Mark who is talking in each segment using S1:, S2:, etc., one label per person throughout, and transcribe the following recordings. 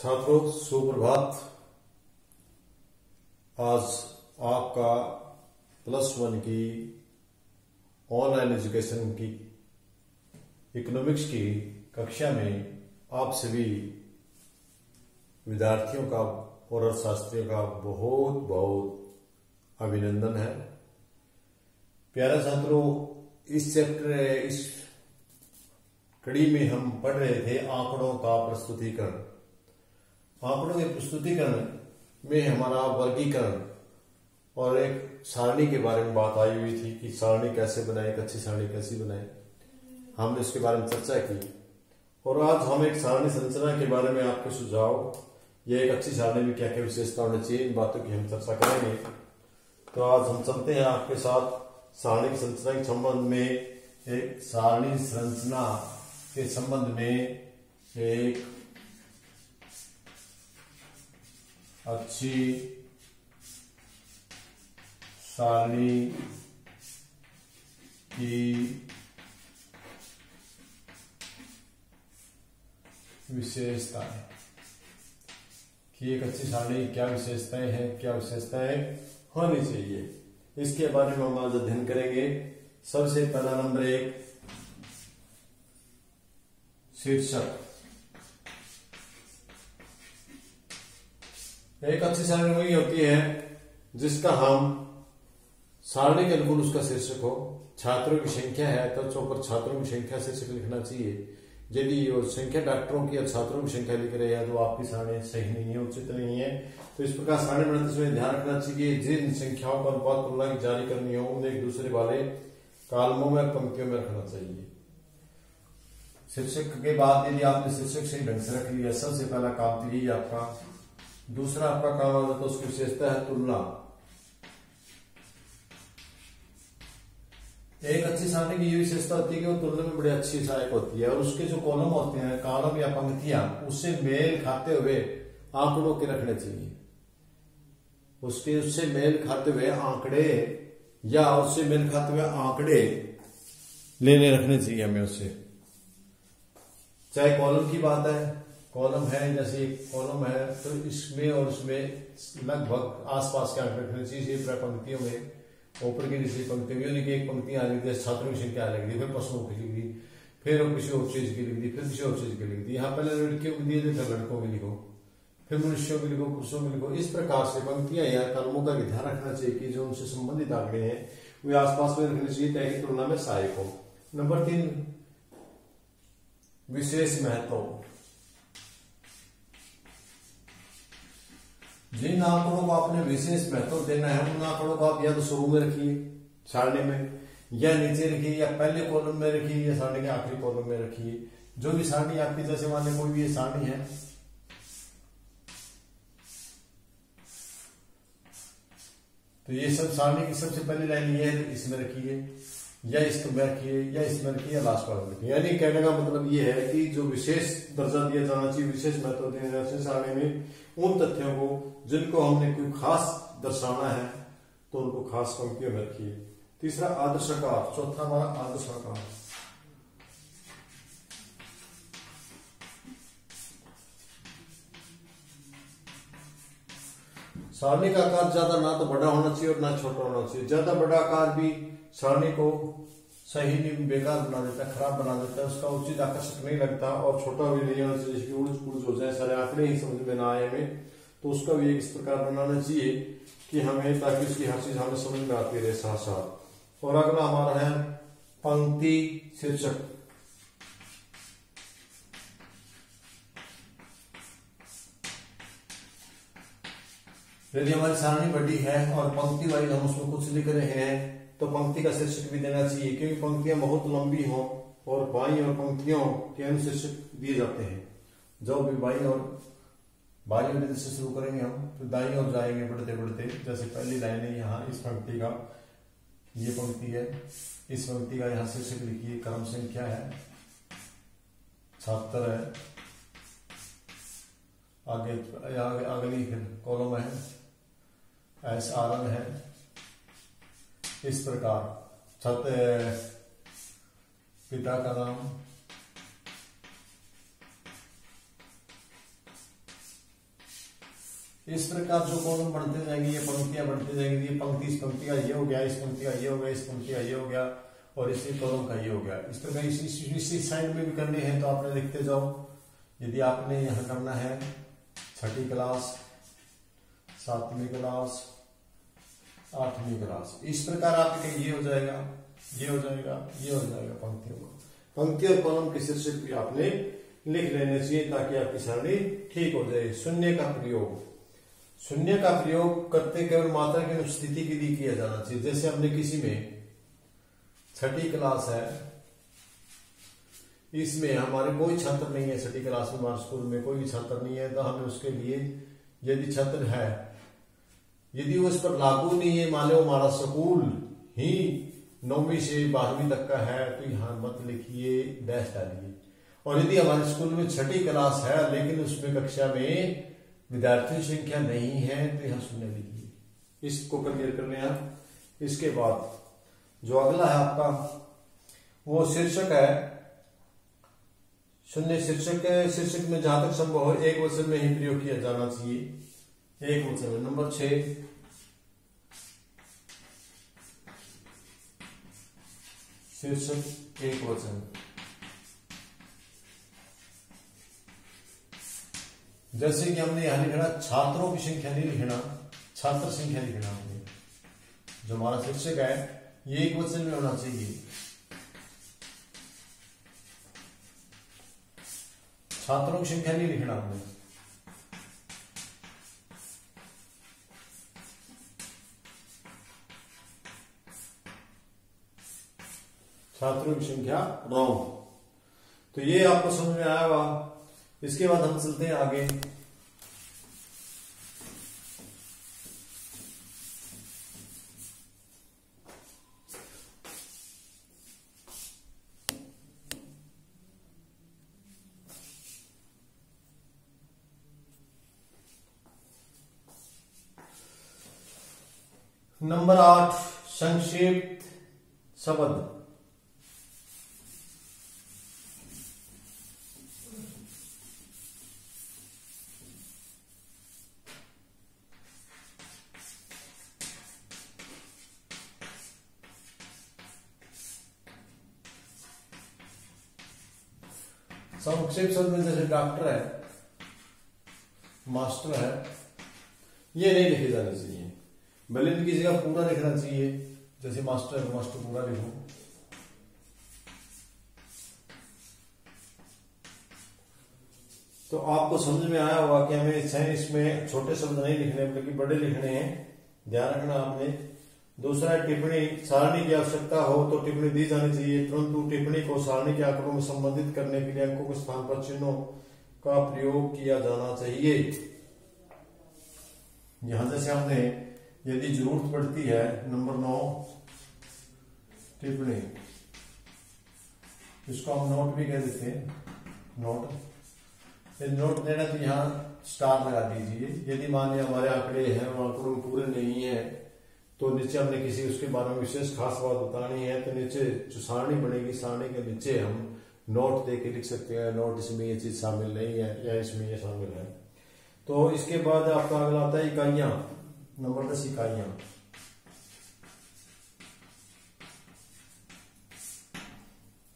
S1: छात्रों सुप्रभात। आज आपका +1 की ऑनलाइन एजुकेशन की इकोनॉमिक्स की कक्षा में आप सभी विद्यार्थियों का और अर्थशास्त्रियों का बहुत बहुत अभिनंदन है। प्यारे छात्रों, इस कड़ी में हम पढ़ रहे थे आंकड़ों का प्रस्तुतिकरण। आंकड़ों के प्रस्तुतिकरण में हमारा वर्गीकरण और एक सारणी के बारे में बात आई हुई थी कि सारणी कैसे बनाए, एक अच्छी सारणी कैसी बनाए। हमने इसके बारे में चर्चा की और आज हम एक सारणी संरचना के बारे में आपके सुझाव या एक अच्छी सारणी में क्या क्या विशेषता होनी चाहिए, इन बातों की हम चर्चा करेंगे। तो आज हम चलते हैं आपके साथ सारणी की संरचना के संबंध में। एक सारणी संरचना के संबंध में एक अच्छी सारणी की विशेषताएं कि एक अच्छी सारणी क्या विशेषताएं हैं, क्या विशेषताएं होनी चाहिए, इसके बारे में हम आज अध्ययन करेंगे। सबसे पहला नंबर 1 शीर्षक। एक अच्छी सारणी वही होती है जिसका हम सारणी के अनुकूल उसका शीर्षक हो। छात्रों की संख्या है तो ऊपर छात्रों की संख्या शीर्षक लिखना चाहिए। यदि संख्या डॉक्टरों की और छात्रों की संख्या लिख रहे हैं तो आपकी सारणी सही नहीं है, उचित नहीं है। तो इस प्रकार सारणी बनाते समय ध्यान रखना चाहिए जिन संख्याओं का अनुपात तुलना की जारी करनी हो उन्हें एक दूसरे वाले कालमों में पंक्तियों में रखना चाहिए। शीर्षक के बाद यदि आपने शीर्षक सही ढंग से रख लिया, सबसे पहला काम तो यही आपका। दूसरा आपका काम आता तो उसकी विशेषता है तुलना। एक अच्छी सारणी की ये विशेषता होती है कि वो तुलना में बड़ी अच्छी सहायक होती है और उसके जो कॉलम होते हैं, कॉलम या पंक्तियां, उससे मेल खाते हुए आंकड़ों के रखने चाहिए। उससे मेल खाते हुए आंकड़े या उससे मेल खाते हुए आंकड़े लेने रखने चाहिए हमें उससे। चाहे कॉलम की बात है, कॉलम है, जैसे एक कॉलम है तो इसमें और उसमें लगभग आसपास के आंकड़े रखने चाहिए। पंक्तियों में ऊपर की दूसरी पंक्ति में एक पंक्ति आ रही, छात्रों की संख्या लिख दी, फिर प्रश्नों की लिख दी, फिर किसी और चीज की लिख दी, फिर किसी और चीज की लिख दी। यहाँ पहले लड़कियों की दिए थे, लड़कों की लिखो, फिर मनुष्यों की लिखो, पुरुषों की लिखो। इस प्रकार से पंक्तियां या कलमों का भी ध्यान रखना चाहिए कि जो उनसे संबंधित आंकड़े हैं वे आसपास में रखने चाहिए ताकि तुलना में सहायक हो। नंबर 3 विशेष महत्व। जिन आंकड़ों को आपने विशेष महत्व देना है उन आंकड़ों को आप या तो शुरू में रखिए सारणी में, या नीचे रखिए, या पहले कॉलम में रखिए, या सारणी के आखिरी कॉलम में रखिए। जो भी सारणी आपकी, जैसे मान लीजिए कोई भी ये सारणी है तो ये सब सारणी की सबसे पहली लाइन ये है, इसमें रखिए, या इसमें रखिए, या इसमें रखिए, या लास्ट कॉलम रखिए। यानी कहने का मतलब ये है कि जो विशेष दर्जा दिया जाना चाहिए, विशेष महत्व दिया जाना चाहिए सारणी में, उन तथ्यों को जिनको हमने कोई खास दर्शाना है तो उनको खास पंक्तियों में रखिए। तीसरा आदर्शकार। चौथा हमारा आदर्शकार। सारणी का आकार ज्यादा ना तो बड़ा होना चाहिए और ना छोटा होना चाहिए। ज्यादा बड़ा आकार भी सारणी को सही नहीं, बेकार बना देता है, खराब बना देता है, उसका उचित आकर्षक नहीं लगता। और छोटा भी नहीं होना चाहिए, उड़ूस पुड़ूस हो जाए, सारे आंकड़े ही समझ में ना आए हमें, तो उसका भी इस प्रकार बनाना चाहिए कि हमें, ताकि उसकी हर चीज हमें समझ में आती रहे साथ साथ। और अगला हमारा है पंक्ति शीर्षक। यदि हमारी सारणी बड़ी है और पंक्ति वाइज हम उसमें कुछ लिख रहे हैं तो पंक्ति का शीर्षक भी देना चाहिए, क्योंकि पंक्तियां बहुत लंबी हो और बाई और पंक्तियों के अनुशीर्षक दिए जाते हैं। जो भी बाई और से शुरू करेंगे हम तो दाईं ओर जाएंगे बढ़ते बढ़ते। जैसे पहली लाइन है यहाँ, इस पंक्ति का, ये पंक्ति है, इस पंक्ति का यहाँ शीर्षक लिखिए, क्रम संख्या है, छात्र है, आगे अगली कॉलम है, SRN है। इस प्रकार छात्र पिता का नाम, इस प्रकार जो कॉलम बढ़ते जाएंगे, ये पंक्तियां बढ़ती जाएंगी, ये पंक्ति इस पंक्ति का ये हो गया, इस पंक्ति का ये हो गया, इस पंक्ति का ये हो गया और इसी कॉलम का ये हो गया। इस प्रकार इसी साइड में भी करने हैं तो आपने लिखते जाओ। यदि आपने यहाँ करना है 6ठी क्लास, 7वीं क्लास, 8वीं क्लास, इस प्रकार आपके ये हो जाएगा, ये हो जाएगा, ये हो जाएगा पंक्तियों को। पंक्ति और कॉलम के शीर्षक भी आपने लिख लेने चाहिए ताकि आपकी सारणी ठीक हो जाए। शून्य का प्रयोग, शून्य का प्रयोग करते केवल मात्रा की अनुपस्थिति के लिए किया जाना चाहिए। जैसे हमने किसी में 6ठी क्लास है, इसमें हमारे कोई छात्र नहीं है, 6ठी क्लास में हमारे स्कूल में कोई भी छात्र नहीं है, तो हमें उसके लिए यदि छात्र है, यदि वो इस पर लागू नहीं है, मान लो हमारा स्कूल ही 9वीं से 12वीं तक का है, तो यहाँ मत लिखिए, डैश डालिए। और यदि हमारे स्कूल में 6ठी क्लास है लेकिन उसमें कक्षा में विद्यार्थियों की संख्या नहीं है, तो यहाँ शून्य लिखिए। इसको क्लियर कर लें आप। इसके बाद जो अगला है आपका वो शीर्षक है। शून्य शीर्षक है, शीर्षक में जहां तक संभव हो एक वचन में ही प्रयोग किया जाना चाहिए। एक वचन में। नंबर 6, शीर्षक एक वचन। जैसे कि हमने यहां लिखना छात्रों की संख्या नहीं लिखना, छात्र संख्या लिखना। हमने जो हमारा शीर्षक है ये एक वचन में होना चाहिए। छात्रों की संख्या नहीं लिखना हमने। छात्रों की संख्या रॉन्ग। तो ये आपको समझ में आया हुआ। इसके बाद हम चलते हैं आगे। नंबर 8, संक्षिप्त शब्द। संक्षिप्त शब्द में जैसे डॉक्टर है, मास्टर है, ये नहीं लिखे जाने चाहिए, भले इनकी जगह पूरा लिखना चाहिए। जैसे मास्टर, मास्टर पूरा लिखो। तो आपको समझ में आया होगा कि हमें इसमें छोटे शब्द नहीं लिखने बल्कि बड़े लिखने हैं, ध्यान रखना आपने। दूसरा, टिप्पणी। सारणी की आवश्यकता हो तो टिप्पणी दी जानी चाहिए, परंतु टिप्पणी को सारणी के आंकड़ों में संबंधित करने के लिए अंकों के स्थान पर चिन्हों का प्रयोग किया जाना चाहिए। यहां जैसे हमने यदि जरूरत पड़ती है, नंबर 9, टिप्पणी, इसको हम नोट भी कह देते हैं, नोट। नोट देना तो यहाँ स्टार लगा दीजिए। यदि मान लिया हमारे आंकड़े हैं और आंकड़ों पूरे नहीं है तो नीचे हमने किसी उसके बारे में विशेष खास बात बतानी है, तो नीचे जो सारणी बनेगी, सारणी के नीचे हम नोट दे के लिख सकते हैं, नोट इसमें ये चीज शामिल नहीं है या इसमें ये शामिल है। तो इसके बाद आपका अगला आता है इकाइयां। नंबर 10, इकाइयां।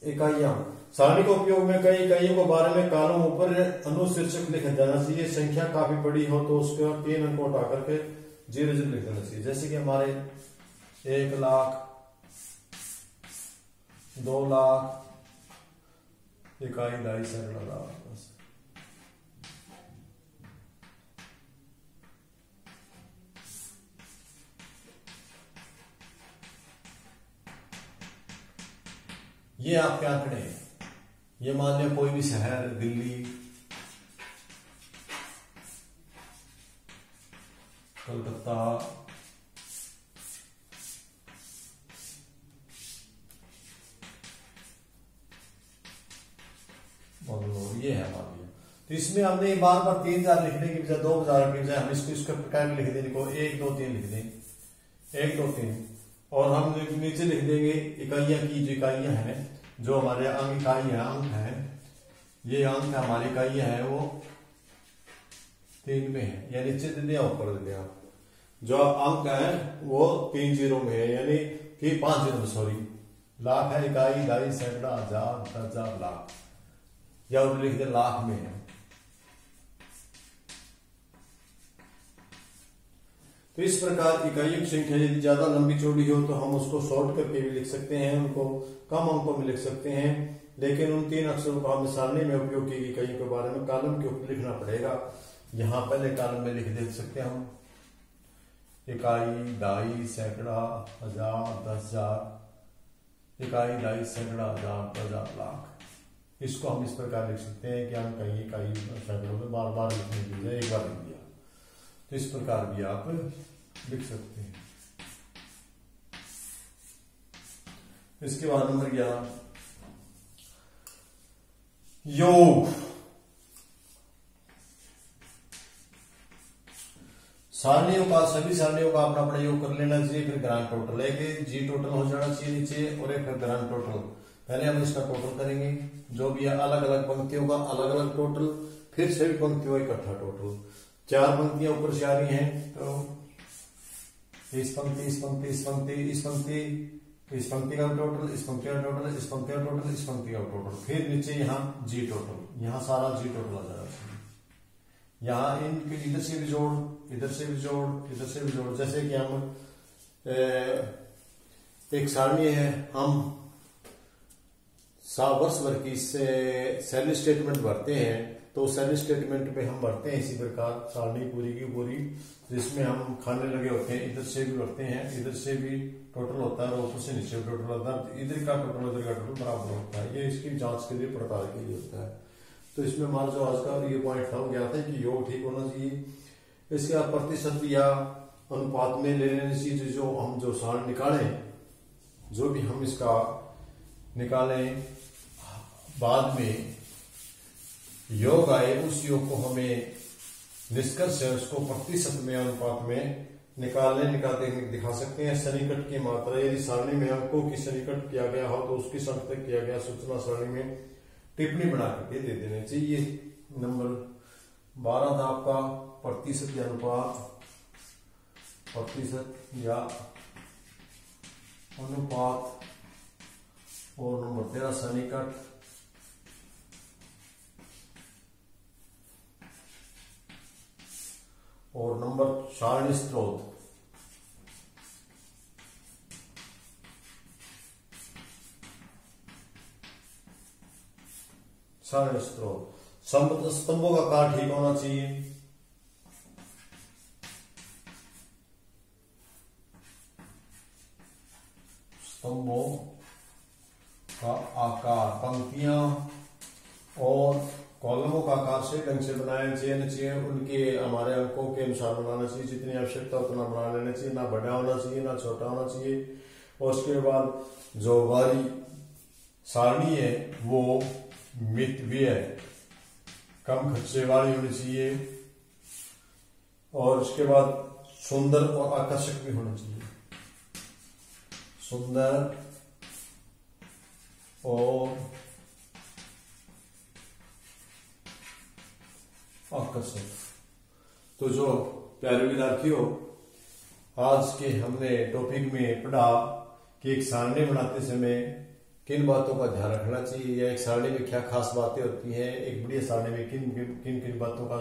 S1: इकाइयां। सारणी के उपयोग में कई इकाइयों के बारे में कॉलम ऊपर अनुशीर्षक लिखा जाना चाहिए। संख्या काफी बड़ी हो तो उसके 3 अंक को हटा करके 0 लिख देना चाहिए। जैसे कि हमारे 1 लाख, 2 लाख, इकाई, 2.5 सैकड़ा लाख, बस। ये आपके आंकड़े हैं। ये मान लिया कोई भी शहर, दिल्ली, कलकत्ता, बंगलोर, ये है मान लिया। तो इसमें हमने बार बार 3000 लिखने की बजाय 2000 की बजाय हम इसको इसका प्रकार लिख देने को 1 2 3 लिख दें, 1 2 3। और हम नीचे लिख देंगे इकाइयां की, जो इकाइयां हैं, जो हमारे अंक इकाइयां, अंक है, ये अंक हमारी इकाइयां है वो 3 में है, यानी नीचे दे दिया ऊपर दे दिया। जो अंक है वो 3 जीरो में है, यानी कि 5 जीरो में, सॉरी, लाख है, इकाई, ढाई, सैकड़ा, हजार, 10,000, लाख, या लिख दे लाख में है। तो इस प्रकार इकाइयों की संख्या यदि ज्यादा लंबी चौड़ी हो तो हम उसको शॉर्ट करके भी लिख सकते हैं, उनको कम अंकों में लिख सकते हैं, लेकिन उन 3 अक्षरों को हमें सारणी में उपयोग की इकाइयों के बारे में कॉलम के ऊपर लिखना पड़ेगा। यहाँ पहले कॉलम में लिख दे सकते हैं हम, इकाई, ढाई, सैकड़ा, हजार, 10,000, इकाई, ढाई, सैकड़ा, हजार, 10,000, लाख। इसको हम इस प्रकार लिख सकते हैं कि हम कहीं इकाई सैकड़ों में बार बार लिखने की बजाय एक बार लिख दिया, तो इस प्रकार भी आप लिख सकते हैं। इसके बाद नंबर 11, योग। सारणियों का, सभी सारणियों का अपना अपना योग कर लेना चाहिए, फिर ग्रांड टोटल एक जी टोटल हो जाना चाहिए नीचे, और एक ग्रांड टोटल। पहले हम इसका टोटल करेंगे, जो भी अलग अलग पंक्तियों का अलग अलग टोटल, फिर सभी पंक्तियों का इकट्ठा टोटल। 4 पंक्तियां ऊपर से आ रही हैं, तो इस पंक्ति, इस पंक्ति, इस पंक्ति, इस पंक्ति, इस पंक्ति का टोटल, इस पंक्ति का टोटल, इस पंक्ति का टोटल, इस पंक्ति का टोटल, फिर नीचे यहाँ जी टोटल, यहाँ सारा जी टोटल आ जाएगा। यहाँ इनके इधर से भी जोड़, इधर से भी जोड़, इधर से भी जोड़। जैसे कि हम एक सारणी है, हम वर्ष भर की सैलरी स्टेटमेंट भरते हैं, तो सैलरी स्टेटमेंट पे हम भरते हैं इसी प्रकार सारणी पूरी की पूरी, जिसमें हम खाने लगे होते हैं, इधर से भी भरते हैं, इधर से भी टोटल होता है और ऊपर से नीचे टोटल होता है, इधर का टोटल इधर का टोटल बराबर होता है। ये इसकी जांच के लिए, पड़ताल के लिए होता है। तो इसमें हमारा जो आज का ये पॉइंट था वो क्या था कि योग ठीक होना चाहिए। इसके बाद प्रतिशत या अनुपात में ले लेनी चाहिए, जो हम जो सारण निकालें, जो भी हम इसका निकालें, बाद में योग आए, उस योग को हमें निष्कर्ष है उसको प्रतिशत में, अनुपात में निकालते दिखा सकते हैं। सन्निकट की मात्रा, यदि सारणी में अंकों की सन्निकट किया गया हो तो उसकी संकट किया गया सूचना सारणी में टिप्पणी बना करके दे देने चाहिए। नंबर 12 था आपका प्रतिशत या अनुपात, प्रतिशत या अनुपात, और नंबर 13 सन्निकट, और नंबर सारणी स्रोत। सारणी स्रोत, स्तंभों का आकार ठीक होना चाहिए। स्तंभों का आकार, पंक्तियां और कॉलमों का आकार से ढंग से बनाना चाहिए, उनके हमारे अंकों के अनुसार बनाना चाहिए, जितनी आवश्यकता उतना बना लेना चाहिए, ना बड़ा होना चाहिए ना छोटा होना चाहिए। और उसके बाद जो हमारी सारणी है वो मितव्यय, कम खर्चे वाली होनी चाहिए, और उसके बाद सुंदर और आकर्षक भी होना चाहिए, सुंदर और आकर्षक। तो जो प्यारे विद्यार्थियों, आज के हमने टॉपिक में पढ़ा कि एक सारणी बनाते समय किन बातों का ध्यान रखना चाहिए, या एक सारणी में क्या खास बातें होती हैं, एक बढ़िया सारणी में किन किन किन बातों का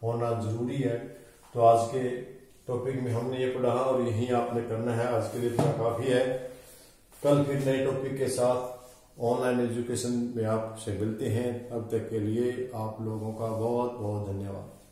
S1: होना जरूरी है। तो आज के टॉपिक में हमने ये पढ़ा और यही आपने करना है। आज के लिए इतना काफी है। कल फिर नए टॉपिक के साथ ऑनलाइन एजुकेशन में आपसे मिलते हैं। अब तक के लिए आप लोगों का बहुत बहुत धन्यवाद।